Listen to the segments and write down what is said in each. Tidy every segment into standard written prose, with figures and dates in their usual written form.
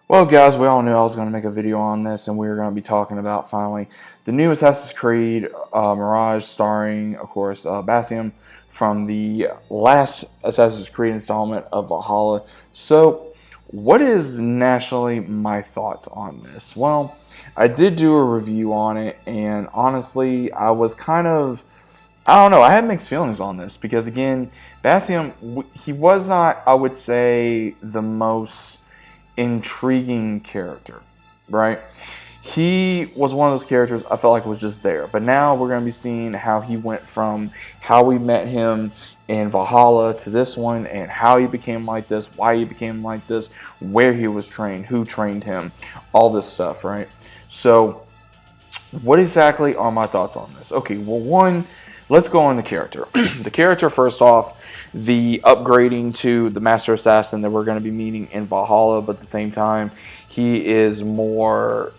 Well, guys, we all knew I was going to make a video on this, and we were going to be talking about finally the new Assassin's Creed Mirage, starring, of course, Bassium from the last Assassin's Creed installment of Valhalla. So, what is nationally my thoughts on this? Well, I did do a review on it, and honestly, I was kind of I don't know. I had mixed feelings on this because again, Bassium he was not, I would say, the most intriguing character, right? He was one of those characters I felt like was just there. But now we're going to be seeing how he went from how we met him in Valhalla to this one and how he became like this, why he became like this, where he was trained, who trained him, all this stuff, right? So, what exactly are my thoughts on this? Okay, well, one, let's go on the character. The character, first off, the upgrading to the Master Assassin that we're going to be meeting in Valhalla, but at the same time, he is more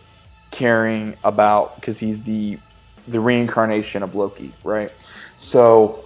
caring about because he's the reincarnation of Loki, right? So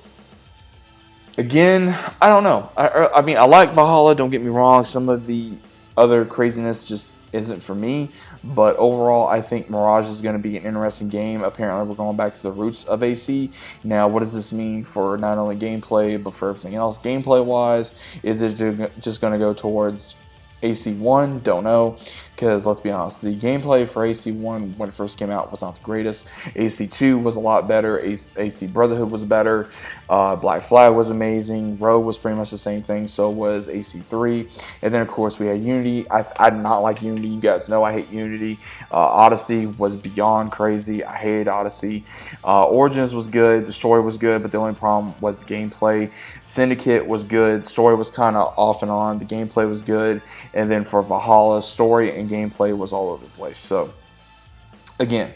again, I don't know. I mean, I like Valhalla. Don't get me wrong. Some of the other craziness just isn't for me. But overall, I think Mirage is going to be an interesting game. Apparently, we're going back to the roots of AC. Now, what does this mean for not only gameplay, but for everything else? Gameplay-wise, is it just going to go towards AC1? Don't know. Because let's be honest, the gameplay for AC1 when it first came out was not the greatest. AC2 was a lot better. AC Brotherhood was better. Black Flag was amazing. Rogue was pretty much the same thing. So was AC3. And then, of course, we had Unity. I did not like Unity. You guys know I hate Unity. Odyssey was beyond crazy. I hated Odyssey. Origins was good. The story was good, but the only problem was the gameplay. Syndicate was good. Story was kind of off and on. The gameplay was good. And then for Valhalla, story and gameplay was all over the place. So, again,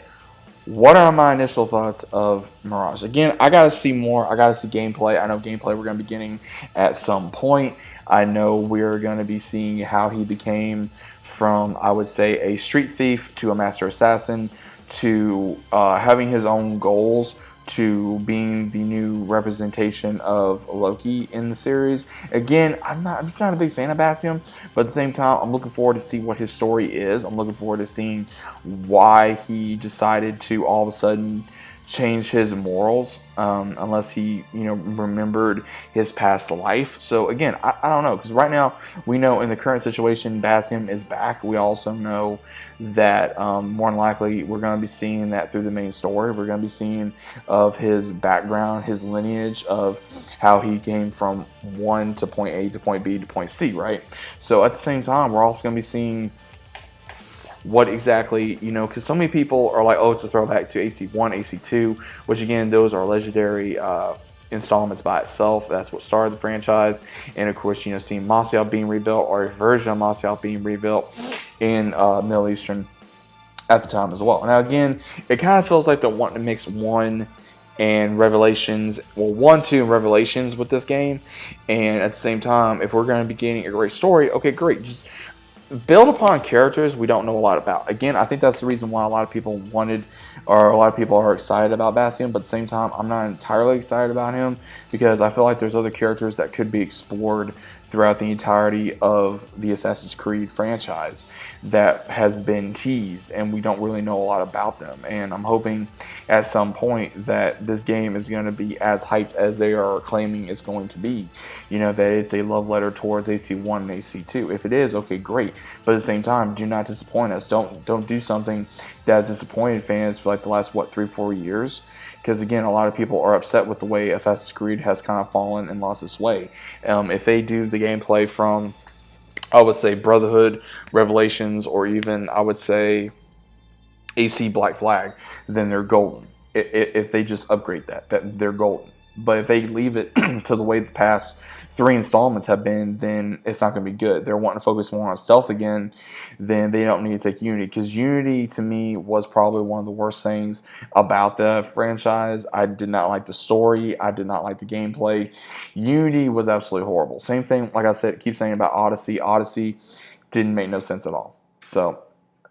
what are my initial thoughts of Mirage? Again, I gotta see more. I gotta see gameplay. I know gameplay we're gonna be getting at some point. I know we're gonna be seeing how he became from, I would say, a street thief to a master assassin to having his own goals to being the new representation of Loki in the series. Again, I'm just not a big fan of Bassium, but at the same time, I'm looking forward to see what his story is. I'm looking forward to seeing why he decided to all of a sudden change his morals, unless he, remembered his past life. So again, I don't know, because right now we know in the current situation, Bassium is back. We also know that more than likely we're going to be seeing that through the main story. We're going to be seeing of his background, his lineage of how he came from one to point A to point B to point C, right? So at the same time, we're also going to be seeing what exactly, because so many people are like, oh, it's a throwback to AC1, AC2, which again, those are legendary installments by itself. That's what started the franchise. And of course, seeing Moscow being rebuilt, or a version of Moscow being rebuilt in Middle Eastern at the time as well. Now, again, it kind of feels like they're wanting to mix 1 and Revelations, well, 1, 2, and Revelations with this game. And at the same time, if we're going to be getting a great story, okay, great. Just build upon characters we don't know a lot about. Again, I think that's the reason why a lot of people wanted, or a lot of people are excited about Bassium, but at the same time, I'm not entirely excited about him because I feel like there's other characters that could be explored throughout the entirety of the Assassin's Creed franchise that has been teased, and we don't really know a lot about them. And I'm hoping at some point that this game is going to be as hyped as they are claiming it's going to be. That it's a love letter towards AC1 and AC2. If it is, okay, great. But at the same time, do not disappoint us. Don't do something that's disappointed fans for like the last, 3-4 years. Because again, a lot of people are upset with the way Assassin's Creed has kind of fallen and lost its way. If they do the gameplay from, I would say, Brotherhood, Revelations, or even, I would say, AC Black Flag, then they're golden. If they just upgrade that they're golden. But if they leave it to the way the past 3 installments have been, then it's not going to be good. They're wanting to focus more on stealth again, then they don't need to take Unity. Because Unity, to me, was probably one of the worst things about the franchise. I did not like the story. I did not like the gameplay. Unity was absolutely horrible. Same thing, like I said, keep saying about Odyssey. Odyssey didn't make no sense at all. So,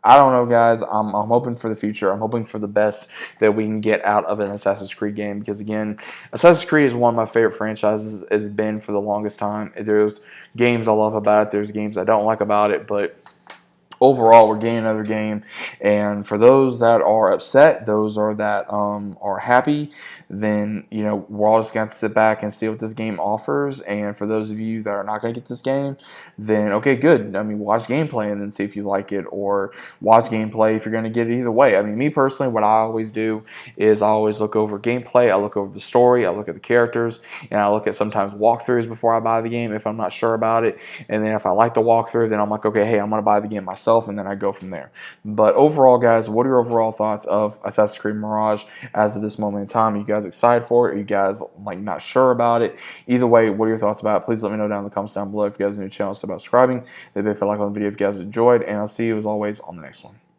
I don't know, guys. I'm hoping for the future. I'm hoping for the best that we can get out of an Assassin's Creed game. Because, again, Assassin's Creed is one of my favorite franchises. It's been for the longest time. There's games I love about it. There's games I don't like about it. But overall, we're getting another game, and for those that are upset, those are that are happy, then we're all just going to sit back and see what this game offers. And for those of you that are not going to get this game, then okay, good. I mean, watch gameplay and then see if you like it, or watch gameplay if you're going to get it either way. I mean, me personally, what I always do is I always look over gameplay, I look over the story, I look at the characters, and I look at sometimes walkthroughs before I buy the game if I'm not sure about it. And then if I like the walkthrough, then I'm like, okay, hey, I'm going to buy the game myself, and then I go from there. But overall, guys, what are your overall thoughts of Assassin's Creed Mirage as of this moment in time? Are you guys excited for it? Are you guys not sure about it? Either way, what are your thoughts about it? Please let me know down in the comments down below. If you guys are new to the channel, stop subscribing. Leave a like on the video if you guys enjoyed, and I'll see you as always on the next one.